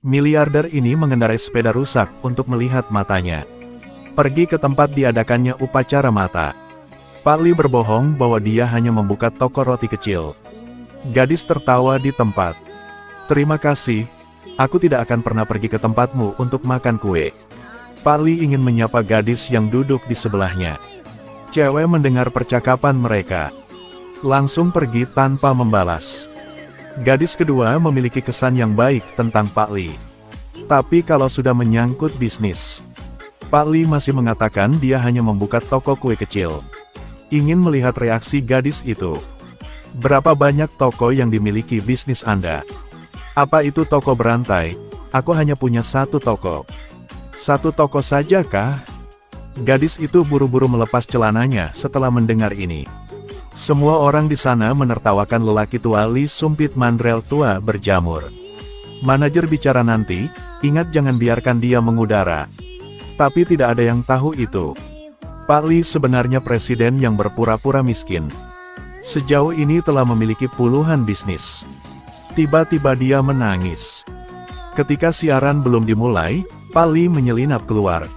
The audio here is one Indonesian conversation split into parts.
Miliarder ini mengendarai sepeda rusak untuk melihat matanya. Pergi ke tempat diadakannya upacara mata. Pak Li berbohong bahwa dia hanya membuka toko roti kecil. Gadis tertawa di tempat. Terima kasih, aku tidak akan pernah pergi ke tempatmu untuk makan kue. Pak Li ingin menyapa gadis yang duduk di sebelahnya. Cewek mendengar percakapan mereka. Langsung pergi tanpa membalas. Gadis kedua memiliki kesan yang baik tentang Pak Li. Tapi kalau sudah menyangkut bisnis, Pak Li masih mengatakan dia hanya membuka toko kue kecil. Ingin melihat reaksi gadis itu. Berapa banyak toko yang dimiliki bisnis Anda? Apa itu toko berantai? Aku hanya punya satu toko. Satu toko saja kah? Gadis itu buru-buru melepas celananya setelah mendengar ini. Semua orang di sana menertawakan lelaki tua Li Sumpit Mandrel tua berjamur. Manajer bicara nanti, ingat jangan biarkan dia mengudara. Tapi tidak ada yang tahu itu. Pak Li sebenarnya presiden yang berpura-pura miskin. Sejauh ini telah memiliki puluhan bisnis. Tiba-tiba dia menangis. Ketika siaran belum dimulai, Pak Li menyelinap keluar.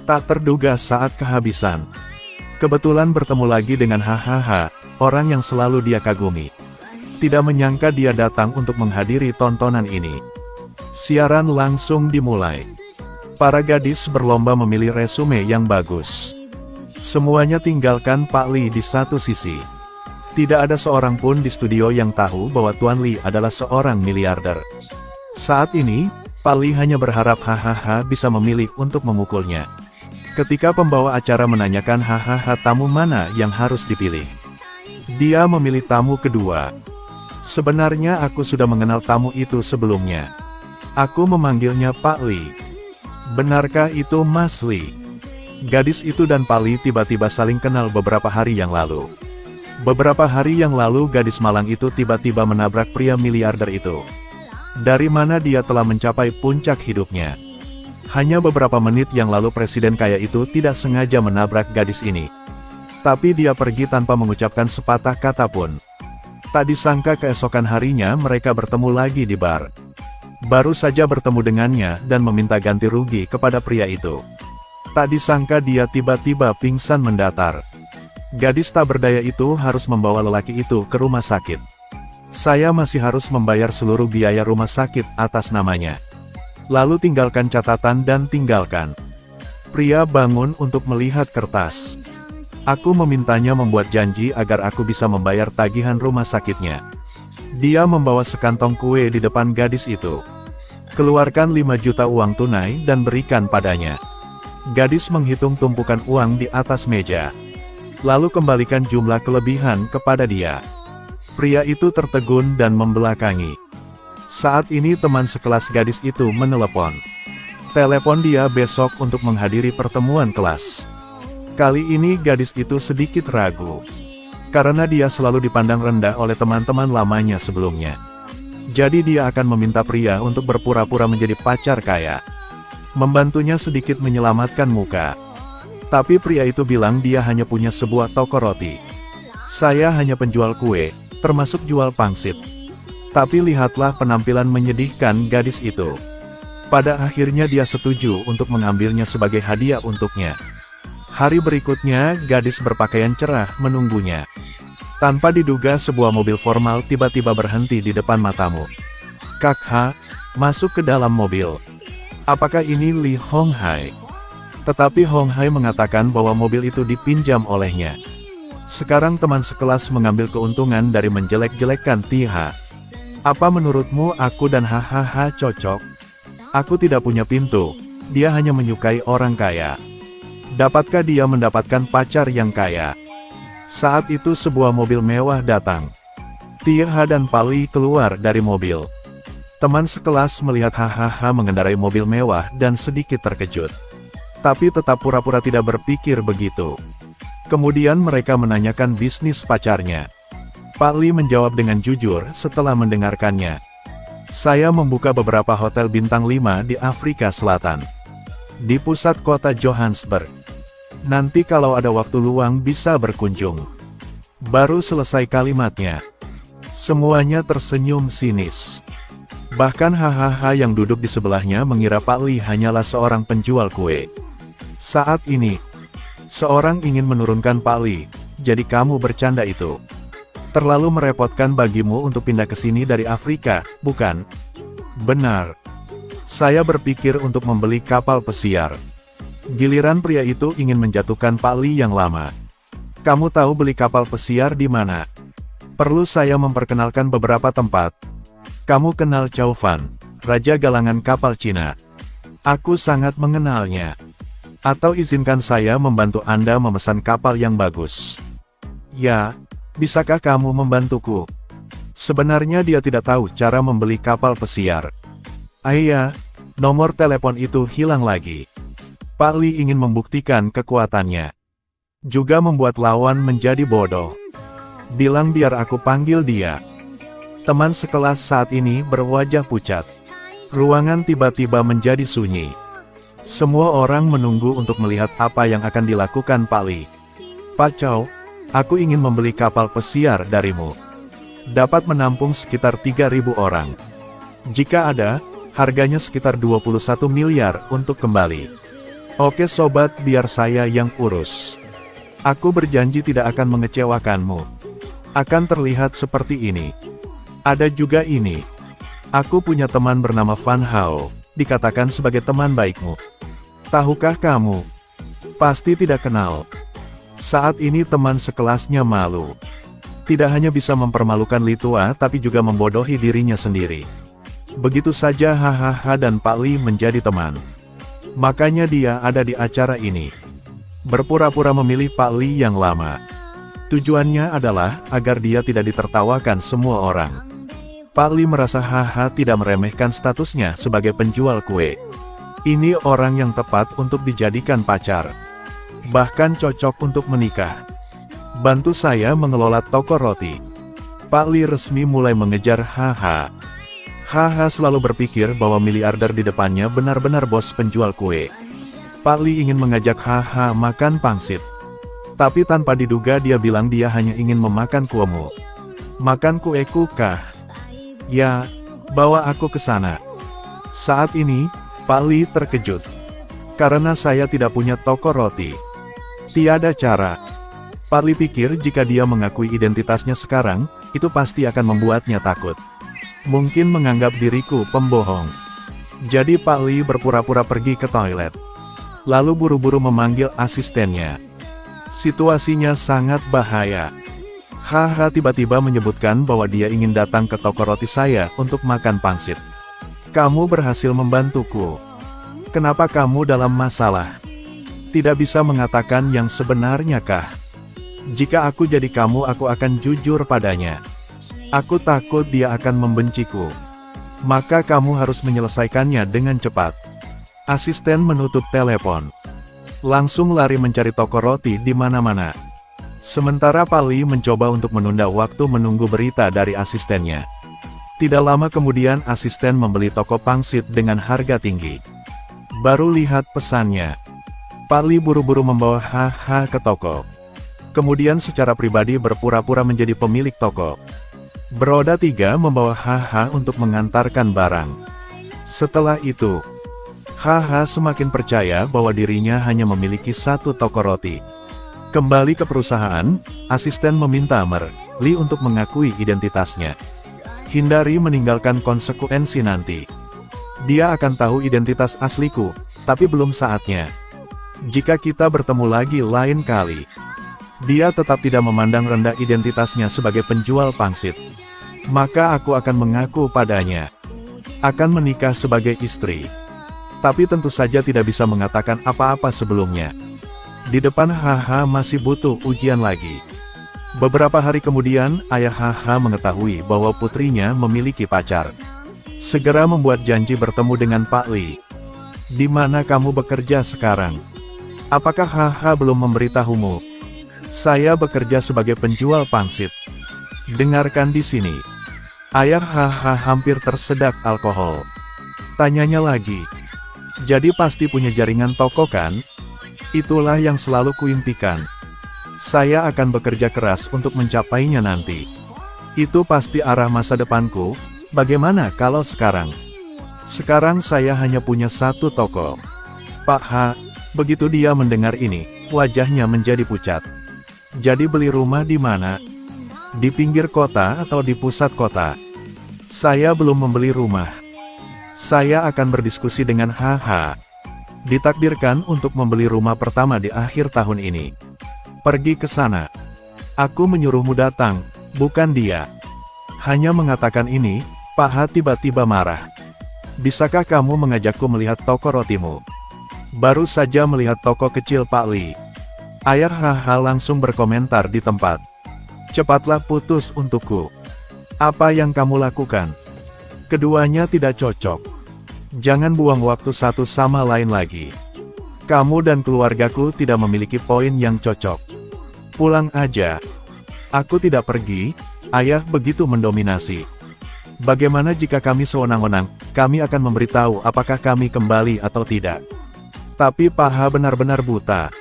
Tak terduga saat kehabisan. Kebetulan bertemu lagi dengan hahaha, orang yang selalu dia kagumi. Tidak menyangka dia datang untuk menghadiri tontonan ini. Siaran langsung dimulai. Para gadis berlomba memilih resume yang bagus. Semuanya tinggalkan Pak Li di satu sisi. Tidak ada seorang pun di studio yang tahu bahwa Tuan Li adalah seorang miliarder. Saat ini, Pak Li hanya berharap hahaha bisa memilih untuk memukulnya. Ketika pembawa acara menanyakan hahaha tamu mana yang harus dipilih, dia memilih tamu kedua. Sebenarnya aku sudah mengenal tamu itu sebelumnya. Aku memanggilnya Pak Li. Benarkah itu Mas Li? Gadis itu dan Pak Li tiba-tiba saling kenal beberapa hari yang lalu. Beberapa hari yang lalu gadis malang itu tiba-tiba menabrak pria miliarder itu. Dari mana dia telah mencapai puncak hidupnya? Hanya beberapa menit yang lalu presiden kaya itu tidak sengaja menabrak gadis ini. Tapi dia pergi tanpa mengucapkan sepatah kata pun. Tak disangka keesokan harinya mereka bertemu lagi di bar. Baru saja bertemu dengannya dan meminta ganti rugi kepada pria itu. Tak disangka dia tiba-tiba pingsan mendatar. Gadis tak berdaya itu harus membawa lelaki itu ke rumah sakit. Saya masih harus membayar seluruh biaya rumah sakit atas namanya. Lalu tinggalkan catatan dan tinggalkan. Pria bangun untuk melihat kertas. Aku memintanya membuat janji agar aku bisa membayar tagihan rumah sakitnya. Dia membawa sekantong kue di depan gadis itu. Keluarkan 5 juta uang tunai dan berikan padanya. Gadis menghitung tumpukan uang di atas meja. Lalu kembalikan jumlah kelebihan kepada dia. Pria itu tertegun dan membelakangi. Saat ini teman sekelas gadis itu menelepon. Telepon dia besok untuk menghadiri pertemuan kelas. Kali ini gadis itu sedikit ragu. Karena dia selalu dipandang rendah oleh teman-teman lamanya sebelumnya. Jadi dia akan meminta pria untuk berpura-pura menjadi pacar kaya. Membantunya sedikit menyelamatkan muka. Tapi pria itu bilang dia hanya punya sebuah toko roti. Saya hanya penjual kue, termasuk jual pangsit. Tapi lihatlah penampilan menyedihkan gadis itu. Pada akhirnya dia setuju untuk mengambilnya sebagai hadiah untuknya. Hari berikutnya, gadis berpakaian cerah menunggunya. Tanpa diduga sebuah mobil formal tiba-tiba berhenti di depan matamu. Kakha, masuk ke dalam mobil. Apakah ini Li Honghai? Tetapi Honghai mengatakan bahwa mobil itu dipinjam olehnya. Sekarang teman sekelas mengambil keuntungan dari menjelek-jelekkan Tiha. Apa menurutmu aku dan hahaha cocok? Aku tidak punya pintu, dia hanya menyukai orang kaya. Dapatkah dia mendapatkan pacar yang kaya? Saat itu sebuah mobil mewah datang. Tiha dan Pali keluar dari mobil. Teman sekelas melihat hahaha mengendarai mobil mewah dan sedikit terkejut. Tapi tetap pura-pura tidak berpikir begitu. Kemudian mereka menanyakan bisnis pacarnya. Pak Li menjawab dengan jujur setelah mendengarkannya. Saya membuka beberapa hotel bintang 5 di Afrika Selatan. Di pusat kota Johannesburg. Nanti kalau ada waktu luang bisa berkunjung. Baru selesai kalimatnya. Semuanya tersenyum sinis. Bahkan hahaha yang duduk di sebelahnya mengira Pak Li hanyalah seorang penjual kue. Saat ini, seorang ingin menurunkan Pak Li, jadi kamu bercanda itu. Terlalu merepotkan bagimu untuk pindah ke sini dari Afrika, bukan? Benar. Saya berpikir untuk membeli kapal pesiar. Giliran pria itu ingin menjatuhkan Pak Li yang lama. Kamu tahu beli kapal pesiar di mana? Perlu saya memperkenalkan beberapa tempat. Kamu kenal Chow Fan, Raja Galangan Kapal Cina. Aku sangat mengenalnya. Atau izinkan saya membantu Anda memesan kapal yang bagus. Ya, bisakah kamu membantuku? Sebenarnya dia tidak tahu cara membeli kapal pesiar. Iya, nomor telepon itu hilang lagi. Pak Li ingin membuktikan kekuatannya. Juga membuat lawan menjadi bodoh. Bilang biar aku panggil dia. Teman sekelas saat ini berwajah pucat. Ruangan tiba-tiba menjadi sunyi. Semua orang menunggu untuk melihat apa yang akan dilakukan Pak Li. Pak Chow, aku ingin membeli kapal pesiar darimu. Dapat menampung sekitar 3.000 orang. Jika ada, harganya sekitar 21 miliar untuk kembali. Oke sobat, biar saya yang urus. Aku berjanji tidak akan mengecewakanmu. Akan terlihat seperti ini. Ada juga ini. Aku punya teman bernama Van Hao, dikatakan sebagai teman baikmu. Tahukah kamu? Pasti tidak kenal. Saat ini teman sekelasnya malu. Tidak hanya bisa mempermalukan Litua tapi juga membodohi dirinya sendiri. Begitu saja hahaha dan Pak Li menjadi teman. Makanya dia ada di acara ini. Berpura-pura memilih Pak Li yang lama. Tujuannya adalah agar dia tidak ditertawakan semua orang. Pak Li merasa haha tidak meremehkan statusnya sebagai penjual kue. Ini orang yang tepat untuk dijadikan pacar. Bahkan cocok untuk menikah. Bantu saya mengelola toko roti. Pak Li resmi mulai mengejar haha. Haha selalu berpikir bahwa miliarder di depannya benar-benar bos penjual kue. Pak Li ingin mengajak haha makan pangsit. Tapi tanpa diduga dia bilang dia hanya ingin memakan kuemu. Makan kueku kah? Ya, bawa aku ke sana. Saat ini, Pak Li terkejut. Karena saya tidak punya toko roti. Tiada cara. Pak Li pikir jika dia mengakui identitasnya sekarang, itu pasti akan membuatnya takut. Mungkin menganggap diriku pembohong. Jadi Pak Li berpura-pura pergi ke toilet. Lalu buru-buru memanggil asistennya. Situasinya sangat bahaya. Haha tiba-tiba menyebutkan bahwa dia ingin datang ke toko roti saya untuk makan pangsit. Kamu berhasil membantuku. Kenapa kamu dalam masalah? Tidak bisa mengatakan yang sebenarnya kah? Jika aku jadi kamu aku akan jujur padanya. Aku takut dia akan membenciku. Maka kamu harus menyelesaikannya dengan cepat. Asisten menutup telepon. Langsung lari mencari toko roti di mana-mana. Sementara Pak Li mencoba untuk menunda waktu menunggu berita dari asistennya. Tidak lama kemudian asisten membeli toko pangsit dengan harga tinggi. Baru lihat pesannya. Pak Li buru-buru membawa haha ke toko. Kemudian secara pribadi berpura-pura menjadi pemilik toko. Beroda 3 membawa haha untuk mengantarkan barang. Setelah itu, haha semakin percaya bahwa dirinya hanya memiliki satu toko roti. Kembali ke perusahaan, asisten meminta Li untuk mengakui identitasnya. Hindari meninggalkan konsekuensi nanti. Dia akan tahu identitas asliku, tapi belum saatnya. Jika kita bertemu lagi lain kali. Dia tetap tidak memandang rendah identitasnya sebagai penjual pangsit. Maka aku akan mengaku padanya. Akan menikah sebagai istri. Tapi tentu saja tidak bisa mengatakan apa-apa sebelumnya. Di depan haha masih butuh ujian lagi. Beberapa hari kemudian, ayah haha mengetahui bahwa putrinya memiliki pacar. Segera membuat janji bertemu dengan Pak Li. Di mana kamu bekerja sekarang? Apakah haha belum memberitahumu? Saya bekerja sebagai penjual pangsit. Dengarkan di sini. Ayah haha hampir tersedak alkohol. Tanyanya lagi. Jadi pasti punya jaringan toko kan? Itulah yang selalu kuimpikan. Saya akan bekerja keras untuk mencapainya nanti. Itu pasti arah masa depanku, Bagaimana kalau sekarang? Sekarang saya hanya punya satu toko. Pak H, begitu dia mendengar ini, wajahnya menjadi pucat. Jadi beli rumah di mana? Di pinggir kota atau di pusat kota? Saya belum membeli rumah. Saya akan berdiskusi dengan HH. Ditakdirkan untuk membeli rumah pertama di akhir tahun ini. Pergi ke sana. Aku menyuruhmu datang, bukan dia. Hanya mengatakan ini, Pak H tiba-tiba marah. Bisakah kamu mengajakku melihat toko rotimu? Baru saja melihat toko kecil Pak Li. Ayah HH langsung berkomentar di tempat. Cepatlah putus untukku. Apa yang kamu lakukan? Keduanya tidak cocok. Jangan buang waktu satu sama lain lagi. Kamu dan keluargaku tidak memiliki poin yang cocok. Pulang aja. Aku tidak pergi, ayah begitu mendominasi. Bagaimana jika kami sewenang-wenang, kami akan memberitahu apakah kami kembali atau tidak. Tapi Pak H benar-benar buta.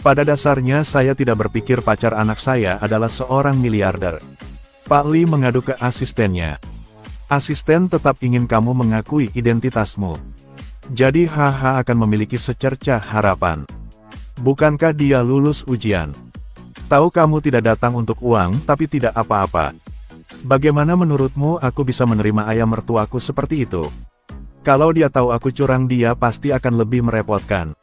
Pada dasarnya saya tidak berpikir pacar anak saya adalah seorang miliarder. Pak Li mengadu ke asistennya. Asisten tetap ingin kamu mengakui identitasmu. Jadi HH akan memiliki secercah harapan. Bukankah dia lulus ujian? Tahu kamu tidak datang untuk uang tapi tidak apa-apa. Bagaimana menurutmu aku bisa menerima ayah mertuaku seperti itu? Kalau dia tahu aku curang dia pasti akan lebih merepotkan.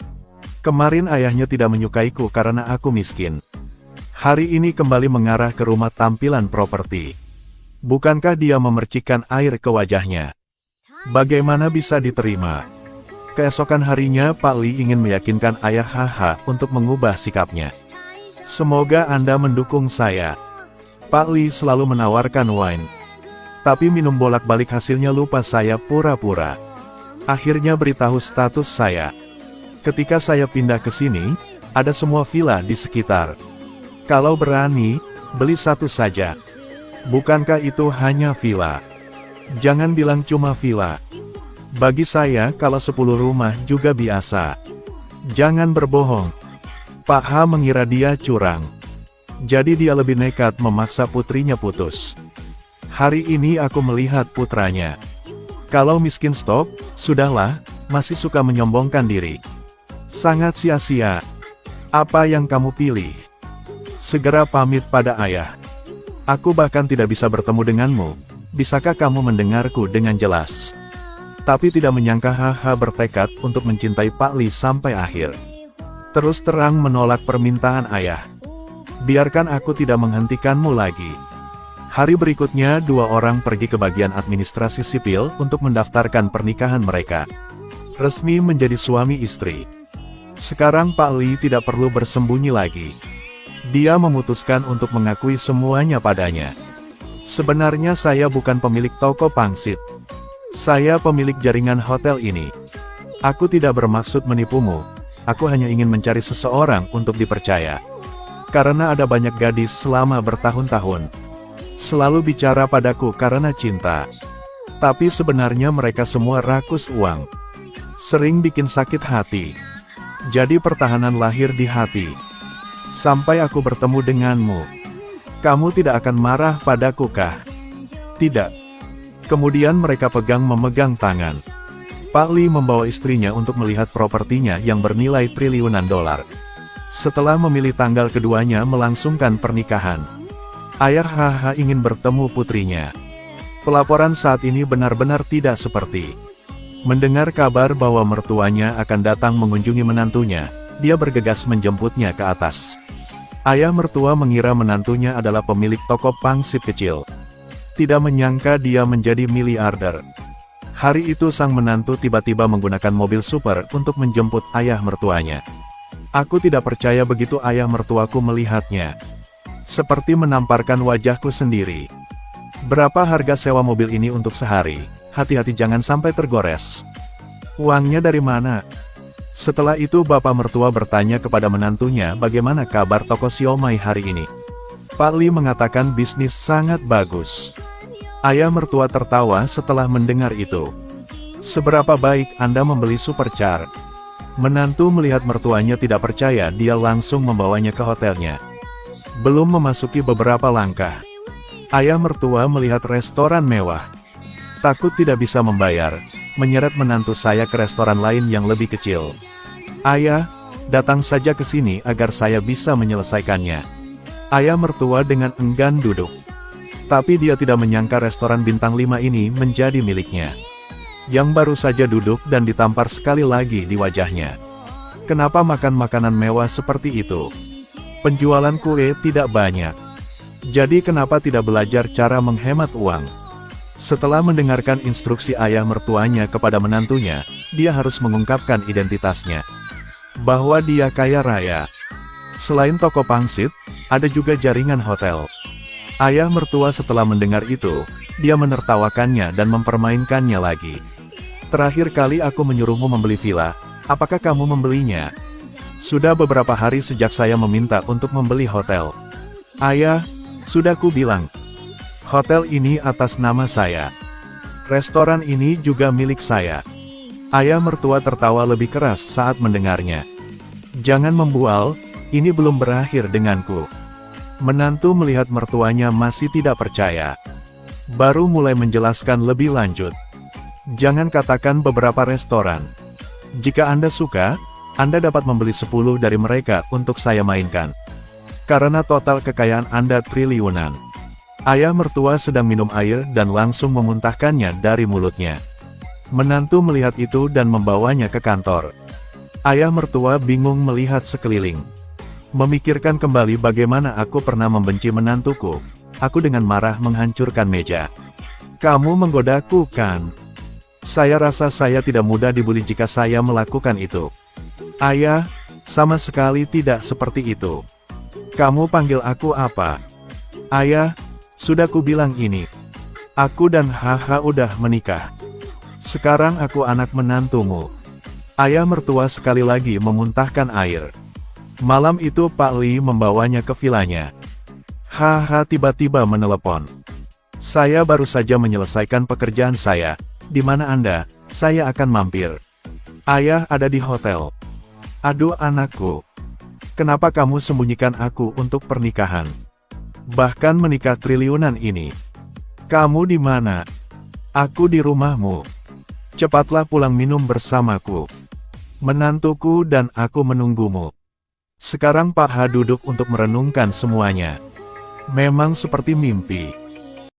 Kemarin ayahnya tidak menyukaiku karena aku miskin. Hari ini kembali mengarah ke rumah tampilan properti. Bukankah dia memercikkan air ke wajahnya? Bagaimana bisa diterima? Keesokan harinya Pak Li ingin meyakinkan ayah HH untuk mengubah sikapnya. Semoga Anda mendukung saya. Pak Li selalu menawarkan wine. Tapi minum bolak-balik hasilnya lupa saya pura-pura. Akhirnya beritahu status saya. Ketika saya pindah ke sini, ada semua villa di sekitar. Kalau berani, beli satu saja. Bukankah itu hanya villa? Jangan bilang cuma villa. Bagi saya kalau 10 rumah juga biasa. Jangan berbohong. Pak H mengira dia curang. Jadi dia lebih nekat memaksa putrinya putus. Hari ini aku melihat putranya. Kalau miskin stop, sudahlah, masih suka menyombongkan diri. Sangat sia-sia. Apa yang kamu pilih? Segera pamit pada ayah. Aku bahkan tidak bisa bertemu denganmu. Bisakah kamu mendengarku dengan jelas? Tapi tidak menyangka HH bertekad untuk mencintai Pak Li sampai akhir. Terus terang menolak permintaan ayah. Biarkan aku tidak menghentikanmu lagi. Hari berikutnya dua orang pergi ke bagian administrasi sipil untuk mendaftarkan pernikahan mereka. Resmi menjadi suami istri. Sekarang Pak Li tidak perlu bersembunyi lagi. Dia memutuskan untuk mengakui semuanya padanya. Sebenarnya saya bukan pemilik toko pangsit. Saya pemilik jaringan hotel ini. Aku tidak bermaksud menipumu. Aku hanya ingin mencari seseorang untuk dipercaya. Karena ada banyak gadis selama bertahun-tahun. Selalu bicara padaku karena cinta. Tapi sebenarnya mereka semua rakus uang. Sering bikin sakit hati. Jadi pertahanan lahir di hati. Sampai aku bertemu denganmu. Kamu tidak akan marah padaku kah? Tidak. Kemudian mereka memegang tangan. Pak Li membawa istrinya untuk melihat propertinya yang bernilai triliunan dolar. Setelah memilih tanggal keduanya melangsungkan pernikahan. Ayah HH ingin bertemu putrinya. Pelaporan saat ini benar-benar tidak seperti. Mendengar kabar bahwa mertuanya akan datang mengunjungi menantunya, dia bergegas menjemputnya ke atas. Ayah mertua mengira menantunya adalah pemilik toko pangsit kecil. Tidak menyangka dia menjadi miliarder. Hari itu sang menantu tiba-tiba menggunakan mobil super untuk menjemput ayah mertuanya. Aku tidak percaya begitu ayah mertuaku melihatnya. Seperti menamparkan wajahku sendiri. Berapa harga sewa mobil ini untuk sehari? Hati-hati jangan sampai tergores. Uangnya dari mana? Setelah itu bapak mertua bertanya kepada menantunya bagaimana kabar toko siomay hari ini. Pak Li mengatakan bisnis sangat bagus. Ayah mertua tertawa setelah mendengar itu. Seberapa baik Anda membeli supercar? Menantu melihat mertuanya tidak percaya, dia langsung membawanya ke hotelnya. Belum memasuki beberapa langkah, ayah mertua melihat restoran mewah. Takut tidak bisa membayar, menyeret menantu saya ke restoran lain yang lebih kecil. Ayah, datang saja ke sini agar saya bisa menyelesaikannya. Ayah mertua dengan enggan duduk. Tapi dia tidak menyangka restoran bintang 5 ini menjadi miliknya. Yang baru saja duduk dan ditampar sekali lagi di wajahnya. Kenapa makan makanan mewah seperti itu? Penjualan kue tidak banyak. Jadi kenapa tidak belajar cara menghemat uang? Setelah mendengarkan instruksi ayah mertuanya kepada menantunya, dia harus mengungkapkan identitasnya. Bahwa dia kaya raya. Selain toko pangsit, ada juga jaringan hotel. Ayah mertua setelah mendengar itu, dia menertawakannya dan mempermainkannya lagi. Terakhir kali aku menyuruhmu membeli villa, apakah kamu membelinya? Sudah beberapa hari sejak saya meminta untuk membeli hotel. Ayah, sudah ku bilang. Hotel ini atas nama saya. Restoran ini juga milik saya. Ayah mertua tertawa lebih keras saat mendengarnya. Jangan membual, ini belum berakhir denganku. Menantu melihat mertuanya masih tidak percaya. Baru mulai menjelaskan lebih lanjut. Jangan katakan beberapa restoran. Jika Anda suka, Anda dapat membeli 10 dari mereka untuk saya mainkan. Karena total kekayaan Anda triliunan. Ayah mertua sedang minum air dan langsung memuntahkannya dari mulutnya. Menantu melihat itu dan membawanya ke kantor. Ayah mertua bingung melihat sekeliling. Memikirkan kembali bagaimana aku pernah membenci menantuku, aku dengan marah menghancurkan meja. Kamu menggodaku kan? Saya rasa saya tidak mudah dibuli jika saya melakukan itu. Ayah, sama sekali tidak seperti itu. Kamu panggil aku apa? Ayah, sudah ku bilang ini. Aku dan Haha udah menikah. Sekarang aku anak menantumu. Ayah mertua sekali lagi memuntahkan air. Malam itu Pak Li membawanya ke vilanya. Haha tiba-tiba menelepon. Saya baru saja menyelesaikan pekerjaan saya. Di mana Anda? Saya akan mampir. Ayah ada di hotel. Aduh anakku. Kenapa kamu sembunyikan aku untuk pernikahan? Bahkan menikah triliunan ini. Kamu di mana? Aku di rumahmu. Cepatlah pulang minum bersamaku. Menantuku dan aku menunggumu. Sekarang Pak Ha duduk untuk merenungkan semuanya. Memang seperti mimpi.